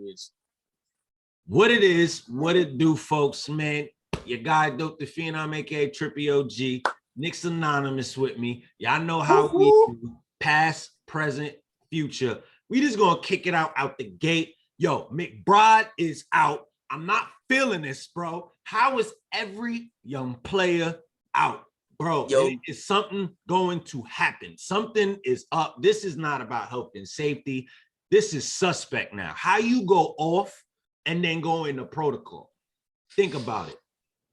is. What it is, what it do, folks, man. Your guy, Dope the Phenom, aka Trippy OG. Nick's Anonymous with me. Y'all know how we do. Past, present, future. We just gonna kick it out the gate. Yo, McBride is out. I'm not feeling this, bro. How is every young player out? Bro, is something going to happen? Something is up. This is not about health and safety. This is suspect now. How you go off and then go into protocol? Think about it.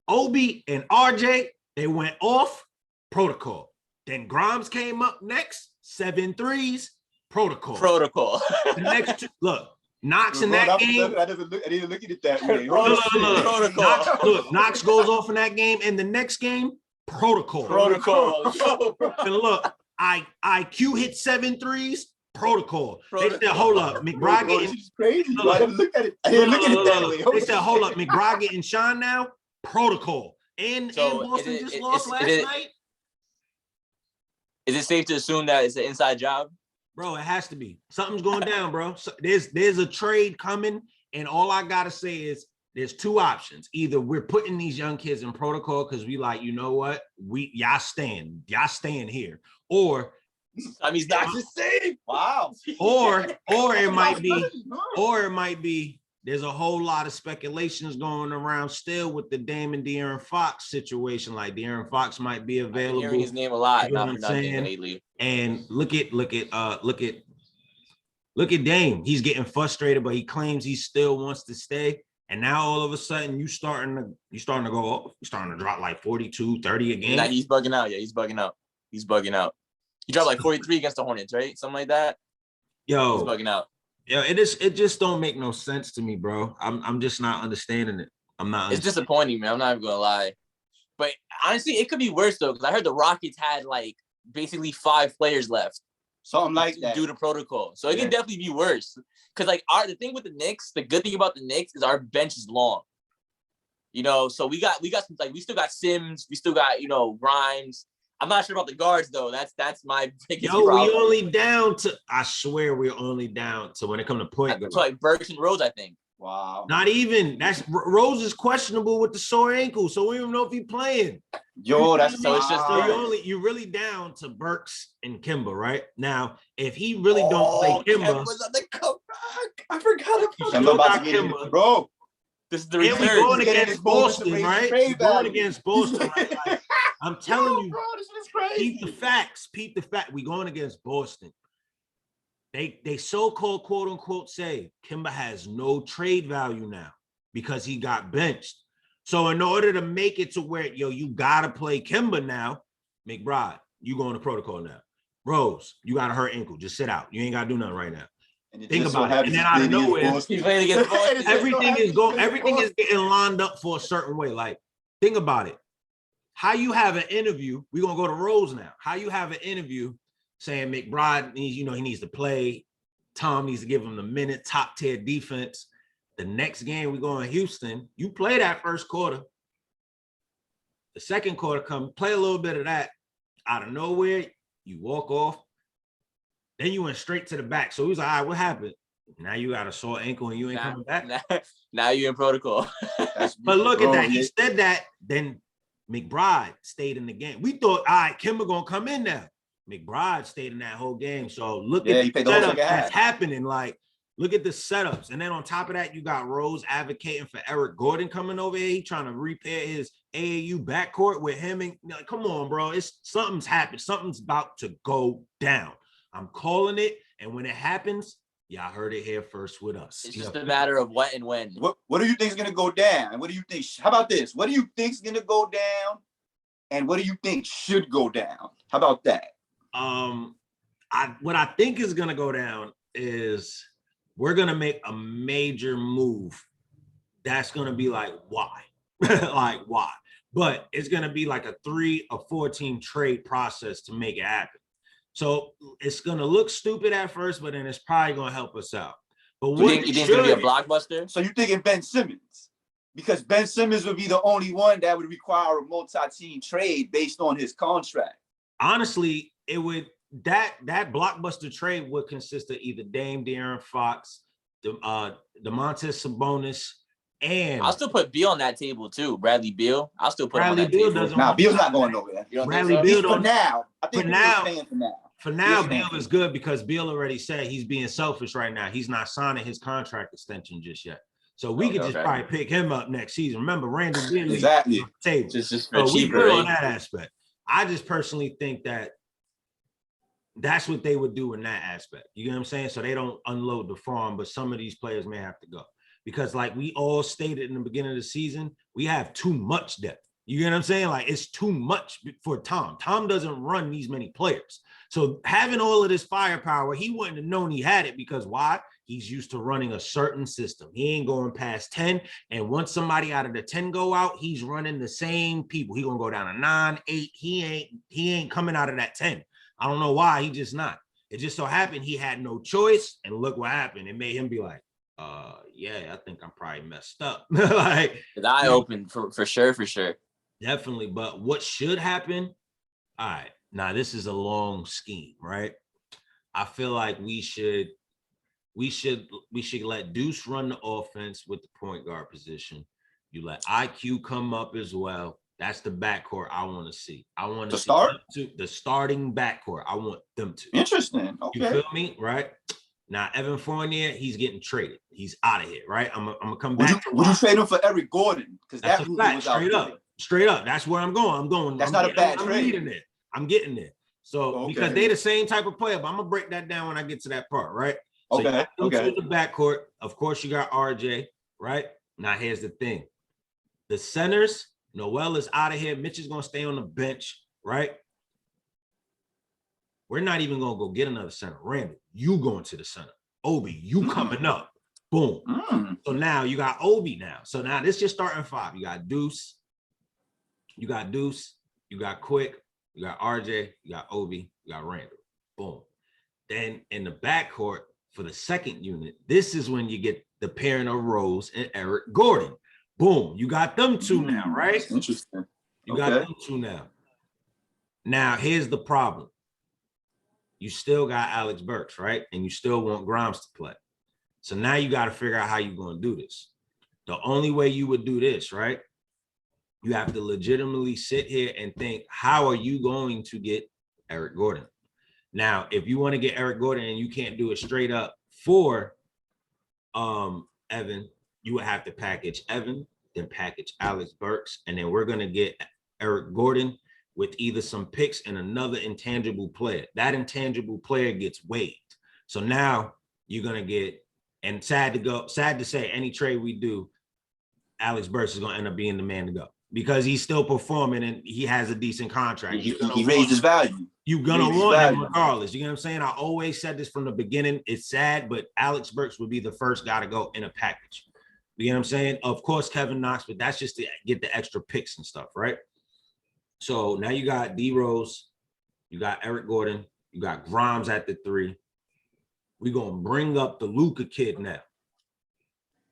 Obi and RJ, they went off, protocol. Then Grimes came up next, 7 threes, protocol. The next two, look, Knox in that game. I didn't look at it that way. Look, Knox goes off in that game, and the next game, protocol. And look, IQ hit 7 threes, protocol. They said, hold up, McBride getting crazy. I didn't look at it. I didn't look at it that way. They said, hold up, McBride getting shine now, protocol. And Boston just lost last night. Is it safe to assume that it's an inside job? Bro, it has to be. Something's going down, bro. So there's a trade coming, and all I gotta say is there's 2 options. Either we're putting these young kids in protocol because we like, you know what, y'all staying here, or I mean, Knox is safe. Wow. Or it might be there's a whole lot of speculations going around still with the Dame and De'Aaron Fox situation. Like De'Aaron Fox might be available. I'm hearing his name a lot. You know what I'm saying? Lately. And look at Dame. He's getting frustrated, but he claims he still wants to stay. And now all of a sudden you starting to go off. You're starting to drop like 42, 30 a game. Nah, he's bugging out. Yeah, he's bugging out. He dropped like 43 against the Hornets, right? Something like that. Yo, he's bugging out. Yeah, it just don't make no sense to me, bro. I'm just not understanding it. It's disappointing, man. I'm not even gonna lie. But honestly, it could be worse though, because I heard the Rockets had like basically 5 players left. Something like that. Due to protocol. So it can definitely be worse. Because like the thing with the Knicks, the good thing about the Knicks is our bench is long. You know, so we got some, like, we still got Sims, we still got, you know, Grimes. I'm not sure about the guards though. That's my biggest problem. We only down to, I swear we're only down to when it comes to point guard. So like Burks and Rose, I think. Wow. Not even. Rose is questionable with the sore ankle, so we don't even know if he's playing. Yo, that's so it's just you're really down to Burks and Kimba right now. If he really don't play Kimba, Kemba's on the comeback. I forgot about Kimba, bro. This is the return. We're going against Boston, right? We're going against Boston. Right? Like, I'm telling you, bro, this is crazy. Peep the fact. We going against Boston. They so-called quote unquote say Kimba has no trade value now because he got benched. So in order to make it to where you gotta play Kimba now, McBride, you going to protocol now. Rose, you got a hurt ankle. Just sit out. You ain't gotta do nothing right now. Think about it. And then out of nowhere, everything is getting lined up for a certain way. Like, think about it. How you have an interview, we're gonna go to Rose now. How you have an interview saying McBride needs, he needs to play. Tom needs to give him the minute, top tier defense. The next game we go in Houston, you play that first quarter. The second quarter come, play a little bit of that. Out of nowhere, you walk off. Then you went straight to the back. So he was like, all right, what happened? Now you got a sore ankle and you ain't coming back. Now you're in protocol. But look at that. He said that. Then McBride stayed in the game. We thought, all right, Kimba gonna come in now. McBride stayed in that whole game. So look at the setup that's happening. Like, look at the setups. And then on top of that, you got Rose advocating for Eric Gordon coming over here. He trying to repair his AAU backcourt with him. And come on, bro. Something's happened. Something's about to go down. I'm calling it. And when it happens, y'all heard it here first with us. It's just a matter of what and when. What do you think is going to go down? What do you think? How about this? What do you think is going to go down? And what do you think should go down? How about that? What I think is going to go down is we're going to make a major move. That's going to be like, why? Like, why? But it's going to be like a 3 or 4 team trade process to make it happen. So it's going to look stupid at first, but then it's probably going to help us out. But you think it's going to be a blockbuster? So you're thinking Ben Simmons? Because Ben Simmons would be the only one that would require a multi-team trade based on his contract. Honestly, it would that blockbuster trade would consist of either Dame, De'Aaron Fox, Domantas Sabonis, and I'll still put Beal on that table too. Bradley Beal. I'll still put him on Bradley that Beal table. doesn't. Nah, Beal's not going nowhere. You don't Bradley think Beal so? For don't. now, I think For Beal's now, staying for now. For now, Beal's Beal staying. is good because Beal already said he's being selfish right now. He's not signing his contract extension just yet. So we could just probably pick him up next season. Remember, Randall Beal Exactly. on the table. Just for So we cheaper, good right? on that aspect. I just personally think that that's what they would do in that aspect. You know what I'm saying? So they don't unload the farm, but some of these players may have to go. Because like we all stated in the beginning of the season, we have too much depth. You get what I'm saying? Like it's too much for Tom. Tom doesn't run these many players. So having all of this firepower, he wouldn't have known he had it because why? He's used to running a certain system. He ain't going past 10. And once somebody out of the 10 go out, he's running the same people. He gonna go down to 9, 8. He ain't coming out of that 10. I don't know why. He just not. It just so happened he had no choice. And look what happened. It made him be like, yeah, I think I'm probably messed up. Like his eye open for sure. Definitely. But what should happen? All right. Now this is a long scheme, right? I feel like we should let Deuce run the offense with the point guard position. You let IQ come up as well. That's the backcourt I want to see. I want to start the starting backcourt. I want them to. Interesting. Okay. You feel me? Right? Now, Evan Fournier, he's getting traded. He's out of here, right? I'm gonna come back. Would you trade him for Eric Gordon? Because that's that a fact. Straight up. That's where I'm going. That's not a bad trade. I'm getting there. So because they're the same type of player, but I'm gonna break that down when I get to that part, right? So okay. The backcourt, of course, you got RJ, right? Now here's the thing: the centers, Noel is out of here. Mitch is gonna stay on the bench, right? We're not even gonna go get another center. Randall, you going to the center. Obi, you coming up. Boom. So now you got Obi now. So now this is your starting five. You got Deuce, you got Quick, you got RJ, you got Obi, you got Randall. Boom. Then in the backcourt for the second unit, this is when you get the pairing of Rose and Eric Gordon. Boom. You got them two now, right? That's interesting. You got them two now. Now, here's the problem. You still got Alex Burks, right? And you still want Grimes to play. So now you got to figure out how you're going to do this. The only way you would do this, right? You have to legitimately sit here and think, how are you going to get Eric Gordon? Now, if you want to get Eric Gordon and you can't do it straight up for Evan, you would have to package Evan, then package Alex Burks, and then we're going to get Eric Gordon with either some picks and another intangible player. That intangible player gets waived. So now you're going to get, and sad to say, any trade we do, Alex Burks is going to end up being the man to go because he's still performing and he has a decent contract. He raised his value. You're going to want him regardless. You know what I'm saying? I always said this from the beginning. It's sad, but Alex Burks would be the first guy to go in a package. You know what I'm saying? Of course, Kevin Knox, but that's just to get the extra picks and stuff, right? So now you got D Rose, you got Eric Gordon, you got Grimes at the 3. We're going to bring up the Luka kid now.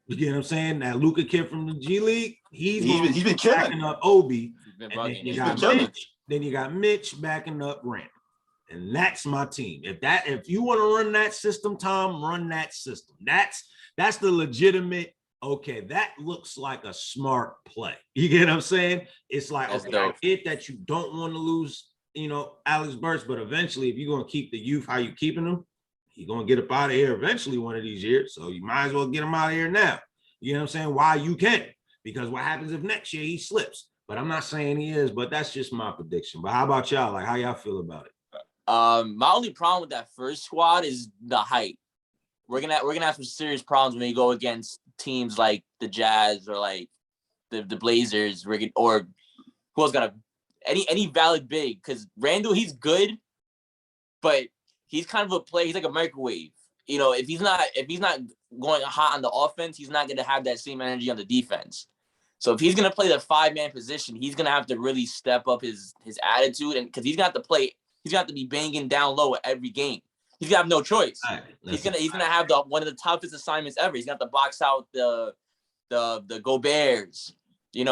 You get what I'm saying? That Luka kid from the G League, he's been backing up Obi. And then you got Mitch backing up Randall. And that's my team. If you want to run that system, Tom, run that system. That's the legitimate. Okay, that looks like a smart play. You get what I'm saying? It's like, I get that you don't want to lose, Alex Burks, but eventually, if you're going to keep the youth, how you keeping them, you're going to get up out of here eventually one of these years. So you might as well get him out of here now. You know what I'm saying? While you can. Because what happens if next year he slips? But I'm not saying he is, but that's just my prediction. But how about y'all? Like, how y'all feel about it? My only problem with that first squad is the height. We're gonna have some serious problems when we go against teams like the Jazz or like the Blazers. Or who else got any valid big? Because Randall, he's good, but he's kind of a player. He's like a microwave. If he's not going hot on the offense, he's not gonna have that same energy on the defense. So if he's gonna play the 5-man position, he's gonna have to really step up his attitude, and because he's gonna have to be banging down low at every game. He's gonna have no choice. Right. He's gonna have one of the toughest assignments ever. He's gonna have to box out the Goberts. He's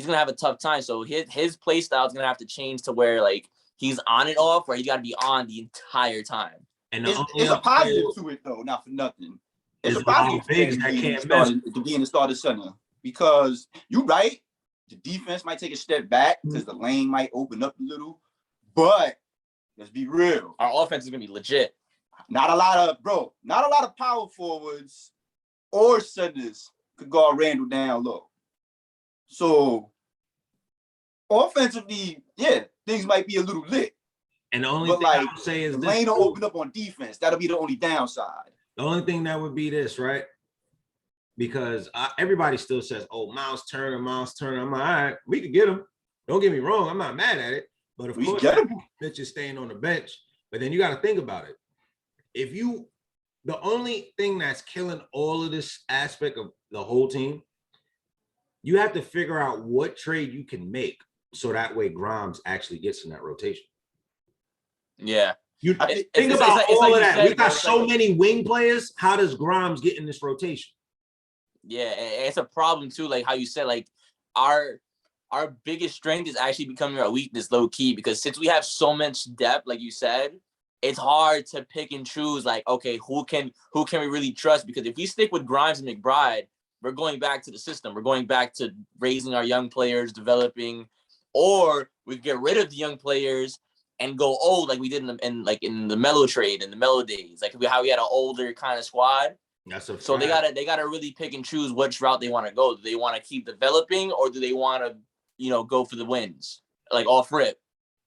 gonna have a tough time. So his play style is gonna have to change to where like he's on and off, where he's got to be on the entire time. And it's a positive to it though, not for nothing. it's It's a a lot positive of bigs thing that to can't miss. be in the starting center because you're right. The defense might take a step back because the lane might open up a little, but let's be real. Our offense is gonna be legit. Not a lot of power forwards or centers could guard Randall down low. So offensively, yeah, things might be a little lit. And the only But thing I like would say is the this: lane will open up on defense. That'll be the only downside. the only thing that would be this, right? Because everybody still says, "Oh, Miles Turner." I'm like, all right, we could get him. Don't get me wrong, I'm not mad at it. But of course, bitch is staying on the bench. But then you got to think about it. The only thing that's killing all of this aspect of the whole team, you have to figure out what trade you can make so that way Grimes actually gets in that rotation. Yeah. Think about all of that. We got so many wing players. How does Grimes get in this rotation? Yeah, it's a problem too. Like how you said, like our biggest strength is actually becoming our weakness, low key. Because since we have so much depth, like you said, it's hard to pick and choose. Like, okay, who can we really trust? Because if we stick with Grimes and McBride, we're going back to the system. We're going back to raising our young players, developing, or we get rid of the young players and go old like we did in the Melo trade in the Melo days, like how we had an older kind of squad. That's a so fact. they gotta really pick and choose which route they want to go. Do they want to keep developing or do they want to go for the wins like off rip?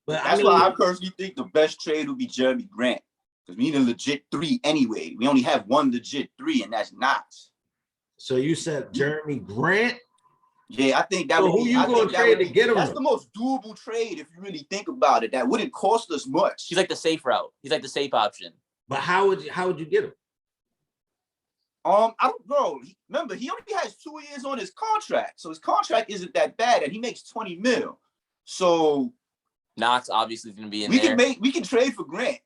But that's why I personally think the best trade would be Jeremy Grant because we need a legit 3 anyway. We only have one legit 3, and that's Knox. So you said Jeremy Grant? Yeah, I think that would be. Who you going to trade to get him? That's the most doable trade if you really think about it. That wouldn't cost us much. He's like the safe route. He's like the safe option. But how would you get him? I don't know. Remember, he only has 2 years on his contract, so his contract isn't that bad, and he makes $20 million. So Knox obviously is going to be in there. We can trade for Grant.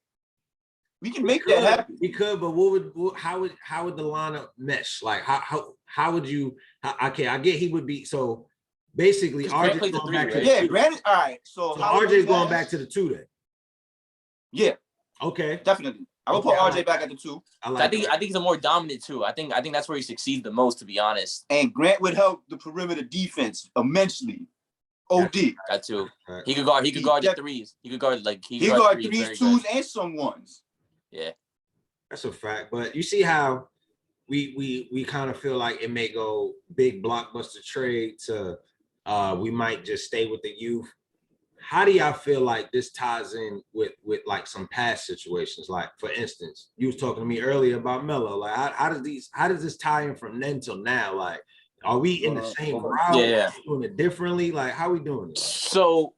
We can make that happen. We could, but how would the lineup mesh? Like how would you? Okay, I get he would be so. Basically, RJ going back to the 2. Grant. All right, so RJ going back to the 2 then. Yeah. Okay. Definitely. I will put RJ back at the 2. I think he's a more dominant 2. I think that's where he succeeds the most, to be honest. And Grant would help the perimeter defense immensely. OD. That too. He could guard the threes. He could guard he guard threes, 2s, and some 1s. Yeah. That's a fact. But you see how we kind of feel like it may go big blockbuster trade to we might just stay with the youth. How do y'all feel like this ties in with like some past situations? Like, for instance, you was talking to me earlier about Melo. Like, how does this tie in from then till now? Like, are we in the same route? Yeah. Doing it differently? Like, how we doing it? So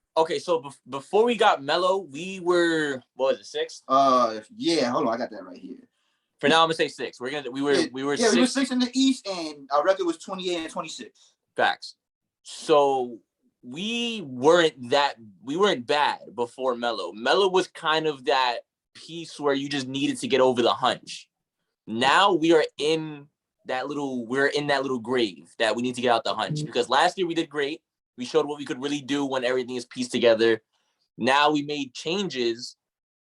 before we got Melo, we were, what was it, 6th? Yeah, hold on, I got that right here. For now, I'm gonna say 6. We were 6. We were 6 in the East, and our record was 28 and 26. Facts. So we weren't bad before Melo. Melo was kind of that piece where you just needed to get over the hunch. Now we're in that little grave that we need to get out the hunch, because last year we did great. We showed what we could really do when everything is pieced together. Now we made changes,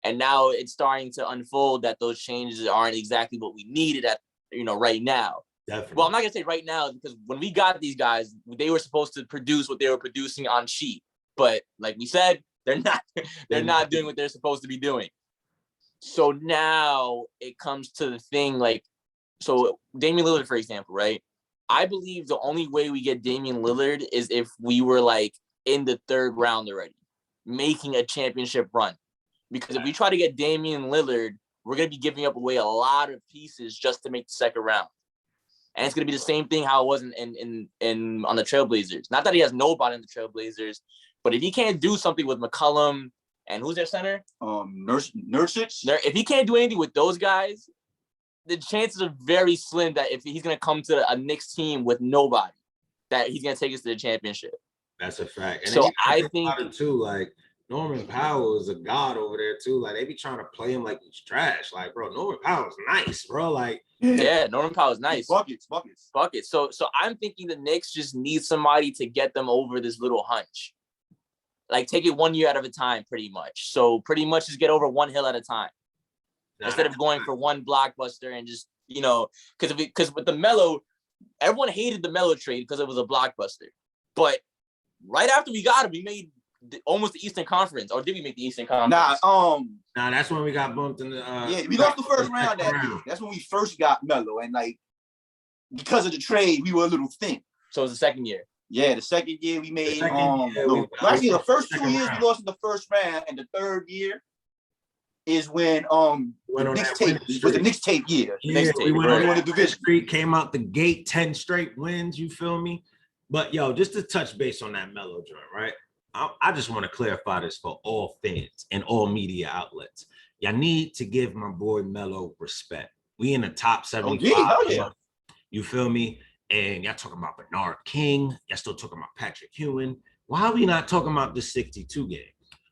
and now it's starting to unfold that those changes aren't exactly what we needed right now. Definitely. Well, I'm not gonna say right now, because when we got these guys, they were supposed to produce what they were producing on sheet. But like we said, they're not doing what they're supposed to be doing. So now it comes to the thing, like, so Damian Lillard, for example, right? I believe the only way we get Damian Lillard is if we were like in the 3rd round already, making a championship run. Because if we try to get Damian Lillard, we're gonna be giving up away a lot of pieces just to make the 2nd round. And it's gonna be the same thing how it was in on the Trailblazers. Not that he has nobody in the Trailblazers, but if he can't do something with McCollum and who's their center? Nurkic. If he can't do anything with those guys, the chances are very slim that if he's gonna come to a Knicks team with nobody, that he's gonna take us to the championship. That's a fact. And so I think too, like, Norman Powell is a god over there too. Like, they be trying to play him like he's trash. Like, bro, Norman Powell's nice, bro. Like, yeah, Norman Powell's nice. Buckets. So I'm thinking the Knicks just need somebody to get them over this little hunch. Like, take it 1 year at a time, pretty much. So pretty much just get over one hill at a time. Instead of going for one blockbuster and just because with the Melo, everyone hated the Melo trade because it was a blockbuster. But right after we got him, we made almost the Eastern Conference, or did we make the Eastern Conference? Nah, that's when we got bumped in the. We lost the first round that year. That's when we first got Melo, and like because of the trade, we were a little thin. So it was the second year. Yeah, the second year we made actually the first 2 years we lost in the first round, and the third year is when the Knicks tape year. Yeah, we went on the division. Street, came out the gate, 10 straight wins. You feel me? But yo, just to touch base on that Melo joint, right? I just want to clarify this for all fans and all media outlets. Y'all need to give my boy Melo respect. We in the top 75. Yeah. You feel me? And y'all talking about Bernard King. Y'all still talking about Patrick Ewing. Why are we not talking about the 62 game?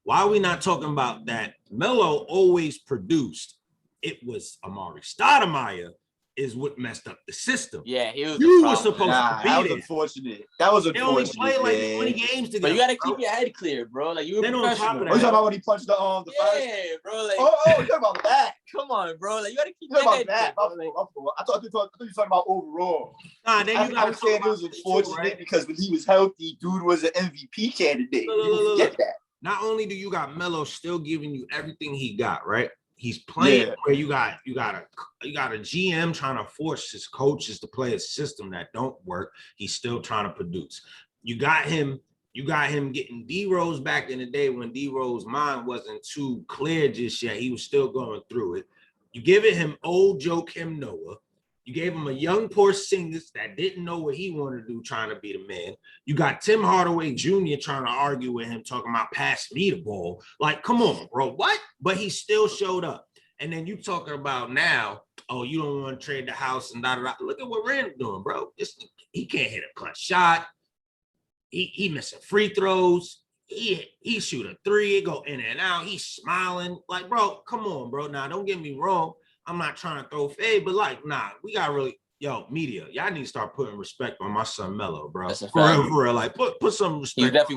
Why are we not talking about that? Melo always produced. It was Amari Stoudemire is what messed up the system. Yeah, he was. You were supposed to be that there. was unfortunate. That was unfortunate. They only played like 20 games together. But you gotta keep your head clear, bro. Like you were professional. You talking about when he punched the first? Yeah, bro. Like, you talking about that? Come on, bro. Like you gotta keep your head that. clear. I thought you were talking about overall. Nah, then you I was saying it was unfortunate because when he was healthy, dude was an MVP candidate. You get that. Not only do you got Melo still giving you everything he got, right? He's playing where you got a GM trying to force his coaches to play a system that don't work. He's still trying to produce. You got him getting D-Rose back in the day when D-Rose's mind wasn't too clear just yet. He was still going through it. You giving him old Joakim Noah. You gave him a young Porzingis that didn't know what he wanted to do, trying to be the man. You got Tim Hardaway Jr. trying to argue with him, talking about pass me the ball. Like, come on, bro, what? But he still showed up. And then you talking about now, oh, you don't want to trade the house and da-da-da. Look at what Randall doing, bro. He can't hit a clutch shot. He missing free throws. He shoot a three, it go in and out. He's smiling. Like, bro, come on, bro. Now, don't get me wrong. I'm not trying to throw fade, but like, nah, we got really, media, y'all need to start putting respect on my son Melo, bro. That's a fact. For real, like put some respect. He's definitely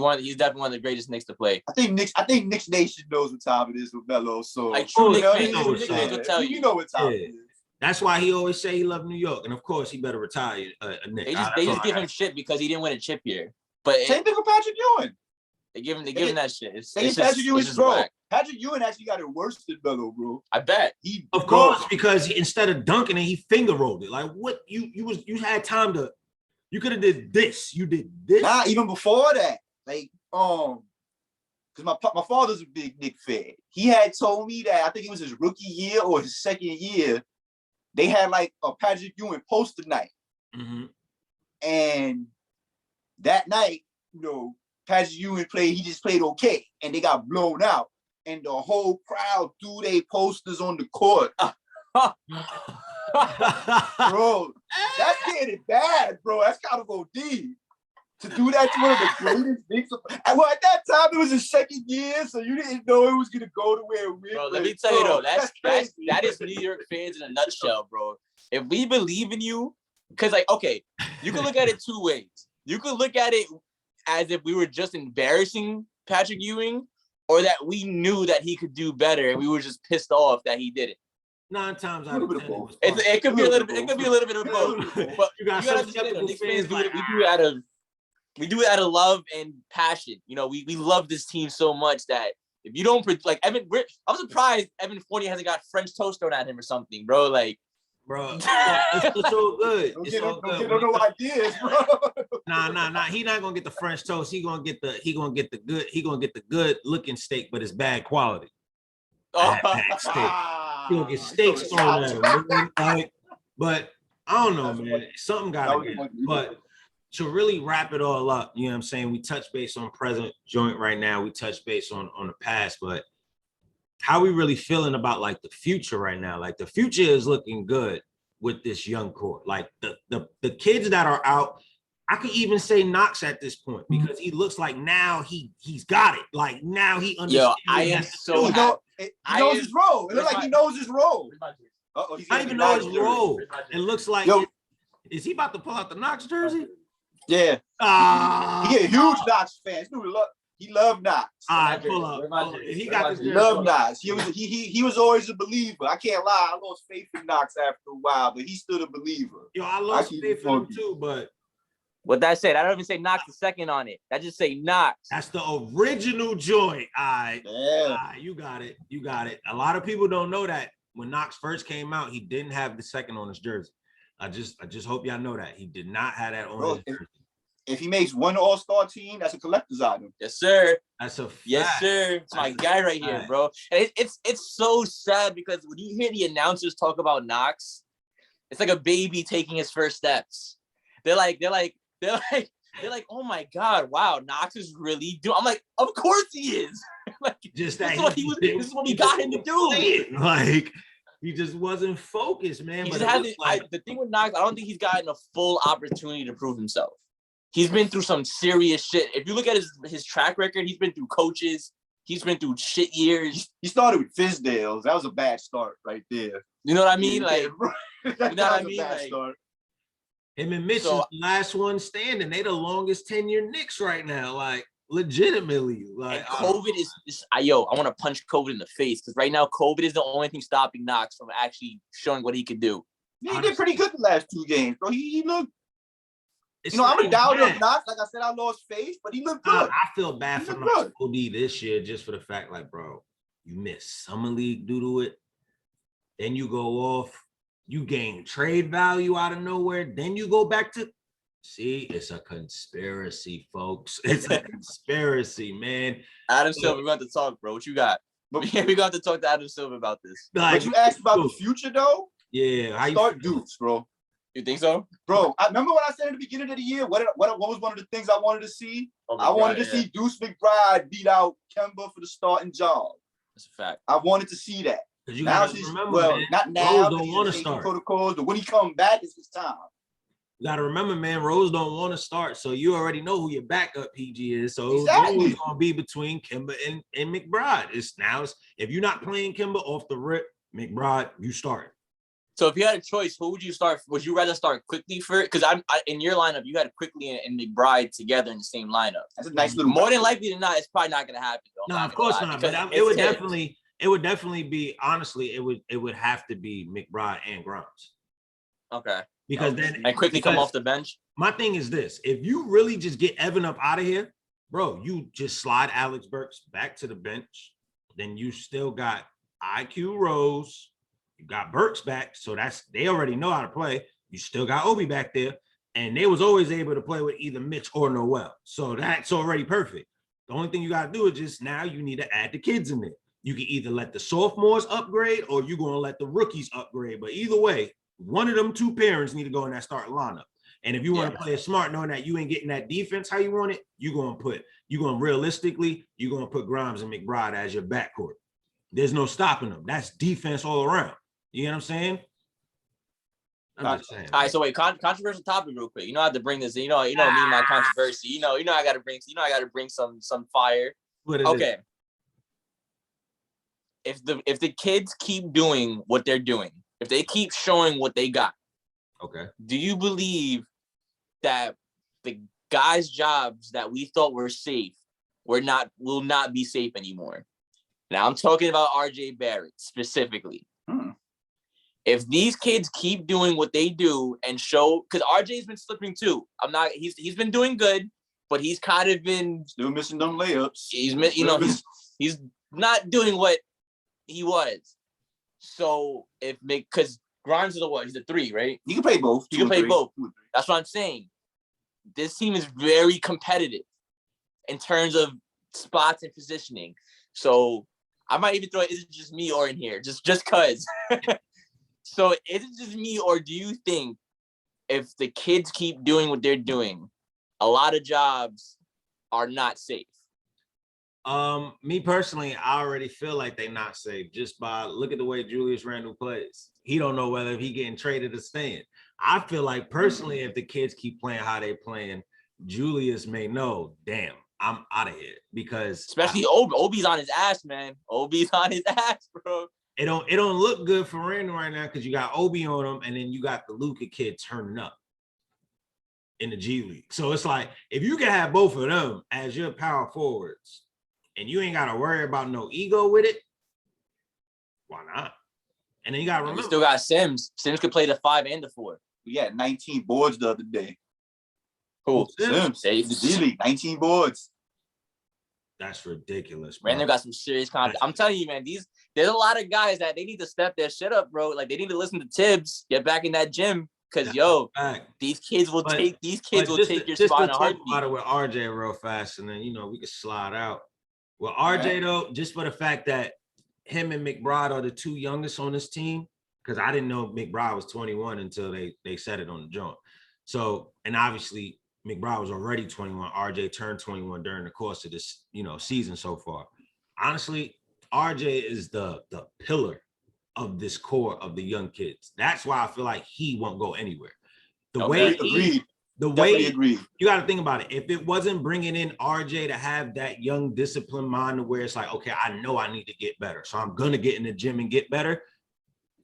one of the greatest Knicks to play. I think Knicks Nation knows what time it is with Melo. So like true Knicks fans will tell you. You know what time it is. That's why he always say he loved New York, and of course he better retire a Knick. They just give him shit because he didn't win a chip here. But same thing with Patrick Ewing. They give him that shit. Patrick Ewing's bro. Patrick Ewing actually got it worse than Melo, bro. I bet. Of course, because instead of dunking it, he finger rolled it. Like what you had time to, you could have did this. You did this. Nah, even before that, like because my father's a big Knick fan. He had told me that I think it was his rookie year or his second year, they had like a Patrick Ewing poster night, and that night, Patrick Ewing he just played okay, and they got blown out, and the whole crowd threw their posters on the court. Bro, that's getting it bad, bro. That's kind of OD. To do that to one of the greatest Knicks. Well, at that time, it was his second year, so you didn't know it was going to go to where it went. Bro, let me tell you, though, that is New York fans in a nutshell, bro. If we believe in you, because, like, okay, you can look at it two ways. You could look at it as if we were just embarrassing Patrick Ewing, or that we knew that he could do better and we were just pissed off that he did it. 9 times out of 10, it could be a little bit. It could be a little bit of both. But you gotta understand, Knicks fans we do it out of love and passion. We love this team so much that if you don't like Evan, I'm surprised Evan Fournier hasn't got French toast thrown at him or something, bro. Like. Bro, it's so good. Don't get no ideas, bro. Nah. He not gonna get the French toast. He gonna get the good looking steak, but it's bad quality. Bad steak. He gonna get steaks thrown at him. Like, but I don't know, man. Something gotta be. But to really wrap it all up, you know what I'm saying? We touch base on present joint right now. We touch base on the past, but how we really feeling about like the future right now? Like the future is looking good with this young core. Like the kids that are out, I could even say Knox at this point because he looks like now he's got it. Like now he understands. Yo, I am so happy. He knows his role. It looks like he knows his role. He's not even know his role. It looks like is he about to pull out the Knox jersey? Yeah. He a huge Knox fan. He loved Knox. All right, pull up. He got this. He loved Knox. He was always a believer. I can't lie. I lost faith in Knox after a while, but he's still a believer. Yo, I lost faith in him too, but what that said, I don't even say Knox the second on it. That just say Knox. That's the original joint. All right. Yeah. You got it. You got it. A lot of people don't know that when Knox first came out, he didn't have the second on his jersey. I just hope y'all know that. He did not have that on his jersey. If he makes one all-star team, that's a collector's item. Yes, sir. That's a fact. Yes, sir. It's my guy right here, bro. And it's so sad because when you hear the announcers talk about Knox, it's like a baby taking his first steps. They're like, oh my God, wow, Knox is really doing. I'm like, of course he is. Like, just this is what we got him to do. Like, he just wasn't focused, man. He just hasn't. The thing with Knox, I don't think he's gotten a full opportunity to prove himself. He's been through some serious shit. If you look at his track record, he's been through coaches. He's been through shit years. He started with Fizdale's. That was a bad start right there. You know what I mean? Like, you know what I mean? Like, him and Mitch is the last one standing. They the longest tenure Knicks right now. Like, legitimately. Like, and COVID is I want to punch COVID in the face because right now COVID is the only thing stopping Knox from actually showing what he could do. Yeah, he did pretty good the last 2 games, bro. He looked. I'm a doubter of Knox. Like I said, I lost faith, but he looked good. I feel bad for Knox OD this year just for the fact, like, bro, you missed summer league due to it. Then you go off. You gain trade value out of nowhere. Then you go back to. See, it's a conspiracy, folks. It's a conspiracy, man. Adam Silver, we got to talk, bro. What you got? We got to talk to Adam Silver about this. Like, but you asked about the future, though? Yeah. How you start Dukes, bro. You think so? Bro, I remember what I said at the beginning of the year? What was one of the things I wanted to see? I wanted to see Deuce McBride beat out Kemba for the starting job. That's a fact. I wanted to see that. You now remember, man, not now. Rose don't want to start. Protocols, but when he come back, it's his time. You got to remember, man, Rose don't want to start, so you already know who your backup PG is. So exactly. It's going to be between Kemba and McBride. It's if you're not playing Kemba off the rip, McBride, you start. So if you had a choice, who would you start? Would you rather start Quickly for it? Because in your lineup, you had Quickly and McBride together in the same lineup. That's a nice little. More than likely than not, it's probably not going to happen. No, of course not. But it would definitely be. Honestly, it would have to be McBride and Grimes. Okay. Because then and Quickly come off the bench. My thing is this: if you really just get Evan up out of here, bro, you just slide Alex Burks back to the bench. Then you still got IQ Rose. You got Burks back, so they already know how to play. You still got Obi back there, and they was always able to play with either Mitch or Noel. So that's already perfect. The only thing you got to do is just now you need to add the kids in there. You can either let the sophomores upgrade or you're going to let the rookies upgrade. But either way, one of them 2 parents need to go in that starting lineup. And if you want to play it smart, knowing that you ain't getting that defense how you want it, you're going to realistically, you're going to put Grimes and McBride as your backcourt. There's no stopping them. That's defense all around. You know what I'm saying? I'm just saying. All right, so wait, controversial topic real quick. You know I have to bring this. You know me, my controversy. You know I gotta bring some fire. Okay. If the kids keep doing what they're doing, if they keep showing what they got, okay. Do you believe that the guys' jobs that we thought were safe will not be safe anymore? Now I'm talking about RJ Barrett specifically. If these kids keep doing what they do and show, because RJ's been slipping too. He's been doing good, but he's kind of been still missing them layups. He's not doing what he was. So because Grimes is he's a 3, right? He can play both. He can play both. That's what I'm saying. This team is very competitive in terms of spots and positioning. So I might even throw Is It Just Me or in here, just cause. So is it just me, or do you think if the kids keep doing what they're doing, a lot of jobs are not safe? Me personally, I already feel like they're not safe just by look at the way Julius Randle plays. He don't know whether he getting traded or staying. I feel like personally, if the kids keep playing how they playing, Julius may know, damn, I'm out of here because especially Obi's on his ass, man. Obi's on his ass, bro. It don't look good for Randall right now because you got Obi on him, and then you got the Luka kid turning up. in the G League. So it's like, if you can have both of them as your power forwards and you ain't got to worry about no ego with it, why not? And then you got to remember. We still got Sims. Sims could play the 5 and the 4. We had 19 boards the other day. Cool. Sims. The G League, 19 boards. That's ridiculous, bro. Random got some serious content. I'm telling you, man, there's a lot of guys that they need to step their shit up, bro. Like, they need to listen to Tibbs, get back in that gym. Because, these kids will take your spot in a heartbeat. About it with RJ real fast, and then, we could slide out. Well, RJ, though, just for the fact that him and McBride are the 2 youngest on this team, because I didn't know McBride was 21 until they said it on the joint. So, and obviously, McBride was already 21. RJ turned 21 during the course of this, season so far. Honestly, RJ is the pillar of this core of the young kids. That's why I feel like he won't go anywhere. Agreed. You got to think about it. If it wasn't bringing in RJ to have that young disciplined mind to where it's like, okay, I know I need to get better, so I'm going to get in the gym and get better,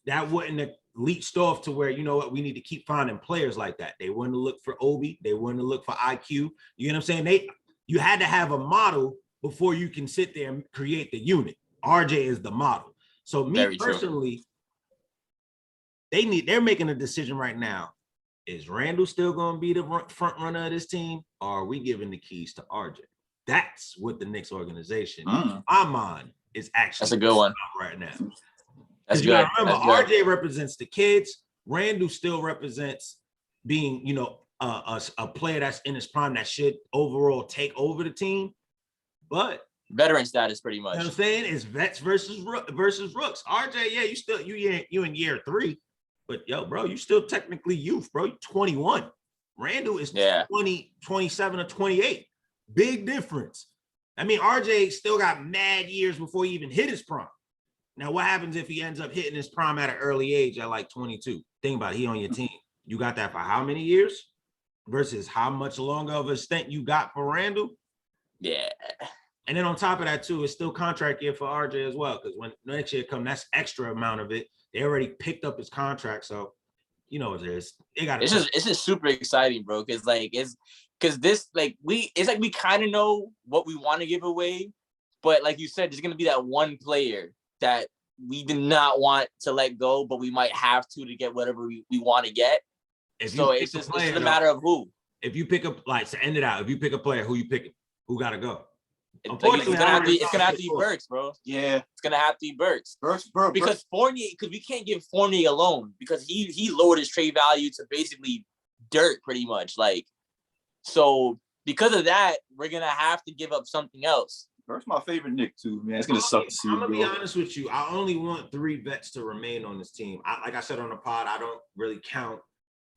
that wouldn't have leached off to where, you know what, we need to keep finding players like that. They wouldn't look for Obi. They wouldn't look for IQ. You know what I'm saying? You had to have a model before you can sit there and create the unit. RJ is the model. So me Very personally, they're making a decision right now. Is Randall still going to be the front runner of this team, or are we giving the keys to RJ? That's what the Knicks organization, in my mind, is actually. That's a good one right now. That's good. Remember, that's RJ represents the kids. Randall still represents being, a player that's in his prime that should overall take over the team, but veteran status, pretty much. You know what I'm saying? It's vets versus rooks. RJ, yeah, you in year 3, but yo, bro, you still technically youth, bro. You're 21. Randall is 20, 27 or 28. Big difference. I mean, RJ still got mad years before he even hit his prime. Now, what happens if he ends up hitting his prime at an early age at like 22? Think about it. He on your team. You got that for how many years versus how much longer of a stint you got for Randall? Yeah. And then on top of that, too, it's still contract year for RJ as well, because when next year comes, that's extra amount of it. They already picked up his contract, so you know what it is. It's just super exciting, bro, because we kind of know what we want to give away, but like you said, there's gonna be that one player that we did not want to let go, but we might have to get whatever we want to get. So it's just a matter of who. If you pick up, like, to end it out, if you pick a player, who you picking? Who got to go? It's gonna have to be Burks, bro. Yeah, it's gonna have to be Burks. Burks. Because Fournier, because we can't give Fournier alone because he lowered his trade value to basically dirt, pretty much. Like, so because of that, we're gonna have to give up something else. Burks my favorite Knick too, man. It's gonna suck to see. I'm gonna be honest with you. I only want 3 vets to remain on this team. Like I said on the pod, I don't really count,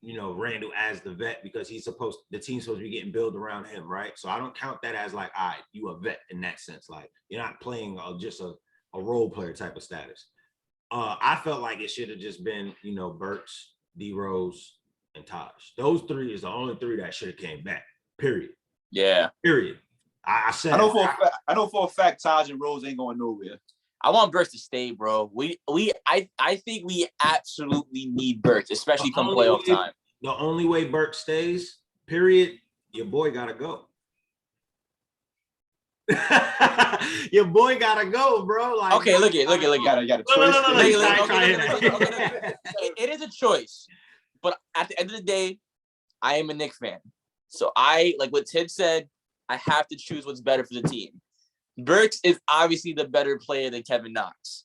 Randall as the vet because the team's supposed to be getting built around him, right? So I don't count that as like, all right, you a vet in that sense. Like, you're not playing just a role player type of status. I felt like it should have just been, Burks, D Rose, and Taj. Those 3 is the only 3 that should have came back. Period. Yeah. Period. I said. I know for a fact Taj and Rose ain't going nowhere. I want Burks to stay, bro. I think we absolutely need Burks, especially come playoff time. The only way Burks stays, period, your boy gotta go. Your boy gotta go, bro. Like, okay, look it. You got a choice. It is a choice, but at the end of the day, I am a Knicks fan. So I, like what Tibbs said, I have to choose what's better for the team. Burks is obviously the better player than Kevin Knox,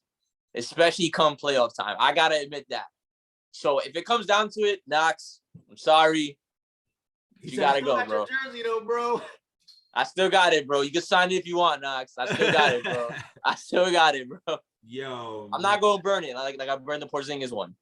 especially come playoff time. I got to admit that. So if it comes down to it, Knox, I'm sorry. You got to go, bro. Jersey, though, bro. I still got it, bro. You can sign it if you want, Knox. I still got it, bro. I still got it, bro. Yo. I'm not going to burn it. Like I burned the Porzingis one.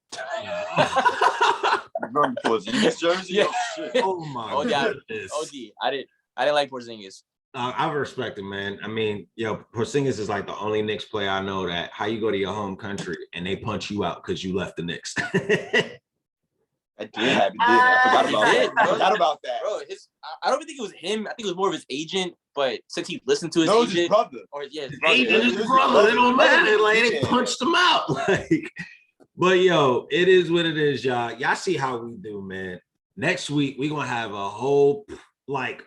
Burn the Porzingis jersey? Yeah. Oh, my goodness. OD. I didn't like Porzingis. I respect him, man. I mean, Porzingis is like the only Knicks player I know that how you go to your home country and they punch you out because you left the Knicks. That did happen. I forgot about that. Bro, I don't even think it was him. I think it was more of his agent. But since he listened to his agent, his brother. His agent, his brother. It don't matter. Like, they punched him out. Like, but yo, it is what it is, y'all. Y'all see how we do, man. Next week, we're gonna have a whole like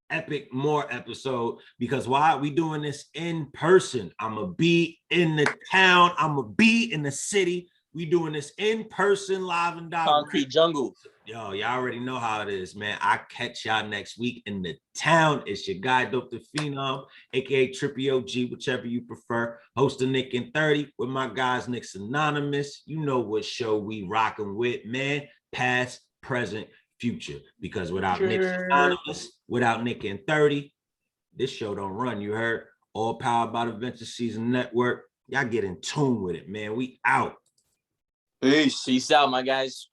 epic more episode because why we doing this in person? I'ma be in the town, I'ma be in the city. We doing this in person, live and direct. Concrete jungle. Yo, y'all already know how it is, man. I catch y'all next week in the town. It's your guy, Dope the Phenom, aka Trippy OG, whichever you prefer. Host of Nick and 30 with my guys, Nick's Anonymous. You know what show we rocking with, man. Past, present, future. Because without Nick's Anonymous, without Nick and 30, this show don't run. You heard? All powered by the Venture Season Network. Y'all get in tune with it, man. We out. Peace. Peace out, my guys.